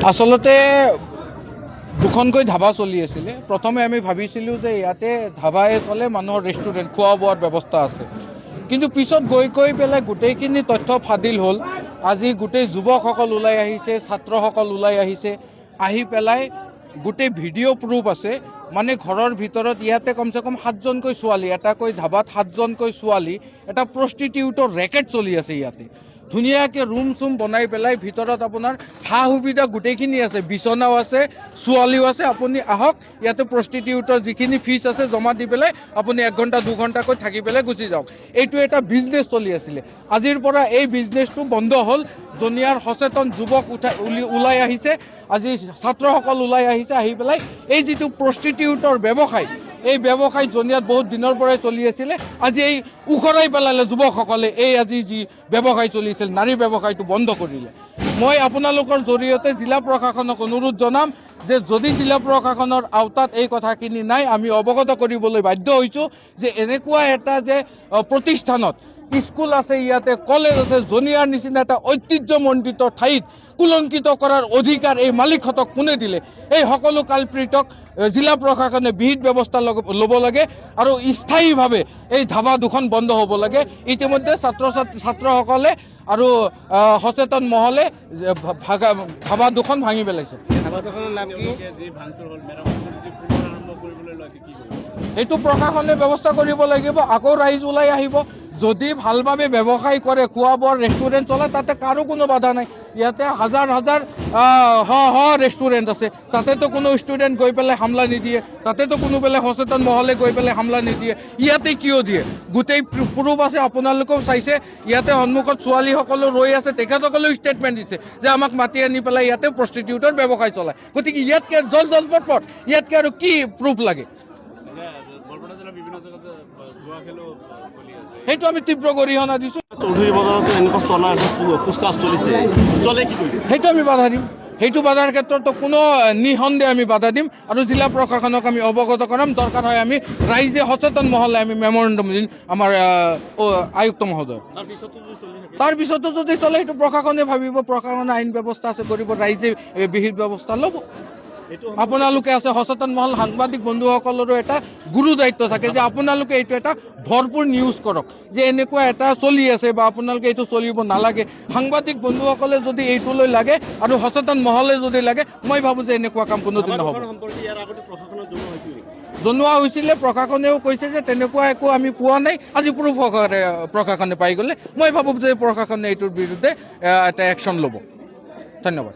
আচলতে দুখনকৈ ধাবা চলি আছিলে। প্ৰথমে আমি ভাবিছিলোঁ যে ইয়াতে ধাবাই চলে, মানুহৰ ৰেষ্টুৰেণ্ট খোৱা বোৱাৰ ব্যৱস্থা আছে। কিন্তু পিছত গৈ পেলাই গোটেইখিনি তথ্য ফাদিল হ'ল। আজি গোটেই যুৱকসকল ওলাই আহিছে, ছাত্ৰসকল ওলাই আহিছে, আহি পেলাই গোটেই ভিডিঅ' প্ৰুফ আছে। মানে ঘৰৰ ভিতৰত ইয়াতে কমচে কম 7জনকৈ ছোৱালী, এটাকৈ ধাবাত 7জনকৈ ছোৱালী, এটা প্ৰষ্টিটিউটৰ ৰেকেট চলি আছে ইয়াতে। ধুনীয়াকৈ ৰুম চুম বনাই পেলাই ভিতৰত আপোনাৰ সা সুবিধা গোটেইখিনি আছে, বিচনাও আছে, ছোৱালীও আছে। আপুনি আহক, ইয়াতে প্ৰষ্টিটিউটৰ যিখিনি ফিজ আছে জমা দি পেলাই আপুনি 1 ঘণ্টা 2 ঘণ্টাকৈ থাকি পেলাই গুচি যাওক। এইটো এটা বিজনেছ চলি আছিলে। আজিৰ পৰা এই বিজনেছটো বন্ধ হ'ল। জনিয়াৰ সচেতন যুৱক ওলাই আহিছে, আজি ছাত্ৰসকল ওলাই আহিছে, আহি পেলাই এই যিটো প্ৰষ্টিটিউটৰ ব্যৱসায়, এই ব্যৱসায় জনিয়াত বহুত দিনৰ পৰাই চলি আছিলে। আজি এই উখৰাই পেলালে যুৱকসকলে। এই আজি যি ব্যৱসায় চলিছিল, নাৰী ব্যৱসায়টো বন্ধ কৰিলে। মই আপোনালোকৰ জৰিয়তে জিলা প্ৰশাসনক অনুৰোধ জনাম যে যদি জিলা প্ৰশাসনৰ আওতাত এই কথাখিনি নাই, আমি অৱগত কৰিবলৈ বাধ্য হৈছোঁ যে এনেকুৱা এটা যে প্ৰতিষ্ঠানত স্কুল আছে, ইয়াতে কলেজ আছে, জনিয়াৰ নিচিনা এটা ঐতিহ্যমণ্ডিত ঠাইত কুলংকিত কৰাৰ অধিকাৰ এই মালিকহঁতক কোনে দিলে? এই সকলো কালপ্ৰিটক জিলা প্ৰশাসনে বিহিত ব্যৱস্থা ল'ব লাগে আৰু স্থায়ীভাৱে এই ধাবা দুখন বন্ধ হ'ব লাগে। ইতিমধ্যে ছাত্ৰসকলে আৰু সচেতন মহলে ধাবা দুখন ভাঙি পেলাইছে। এইটো প্ৰশাসনে ব্যৱস্থা কৰিব লাগিব। আকৌ ৰাইজ ওলাই আহিব। যদি ভালভাৱে ব্যৱসায় কৰে, খোৱা বোৱাৰ ৰেষ্টুৰেণ্ট চলায়, তাতে কাৰো কোনো বাধা নাই। ইয়াতে হাজাৰ হাজাৰ ৰেষ্টুৰেণ্ট আছে, তাতেতো কোনো ষ্টুডেণ্ট গৈ পেলাই হামলা নিদিয়ে, তাতেতো কোনো পেলাই সচেতন মহলে গৈ পেলাই হামলা নিদিয়ে। ইয়াতে কিয় দিয়ে? গোটেই প্ৰুফ আছে, আপোনালোকেও চাইছে। ইয়াতে সন্মুখত ছোৱালীসকলো ৰৈ আছে, তেখেতসকলেও ষ্টেটমেণ্ট দিছে যে আমাক মাতি আনি পেলাই ইয়াতে প্ৰষ্টিটিউটৰ ব্যৱসায় চলায়। গতিকে ইয়াতকৈ জলপট ইয়াতকৈ আৰু কি প্ৰুফ লাগে? সেইটো আমি তীব্ৰ গৰিহণা দিছোঁ। চৌধুৰী বজাৰত এনেকুৱা চলা কুচকাচ চলিছে, সেইটো আমি বাধা দিম। সেইটো বাধাৰ ক্ষেত্ৰতো কোনো নিঃসন্দেহে আমি বাধা দিম আৰু জিলা প্ৰশাসনক আমি অৱগত কৰাম। দৰকাৰ হয় আমি ৰাইজে সচেতন মহলে আমি মেমৰেণ্ডাম দিম আমাৰ আয়ুক্ত মহোদয়। তাৰপিছতো যদি চলে সেইটো প্ৰশাসনে ভাবিব, প্ৰশাসনে আইন ব্যৱস্থা আছে কৰিব, ৰাইজে বিহিত ব্যৱস্থা ল'ব। আপোনালোকে আছে সচেতন মহল, সাংবাদিক বন্ধুসকলৰো এটা গুৰু দায়িত্ব থাকে যে আপোনালোকে এইটো এটা ভৰপূৰ নিউজ কৰক যে এনেকুৱা এটা চলি আছে বা আপোনালোকে এইটো চলিব নালাগে। সাংবাদিক বন্ধুসকলে যদি এইটোলৈ লাগে আৰু সচেতন মহলে যদি লাগে, মই ভাবোঁ যে এনেকুৱা কাম কোনোদিন নহ'ব। জনোৱা হৈছিলে, প্ৰশাসনেও কৈছে যে তেনেকুৱা একো আমি পোৱা নাই। আজি প্ৰুফ প্ৰশাসনে পাই গ'লে মই ভাবোঁ যে প্ৰশাসনে এইটোৰ বিৰুদ্ধে এটা একশ্যন ল'ব। ধন্যবাদ।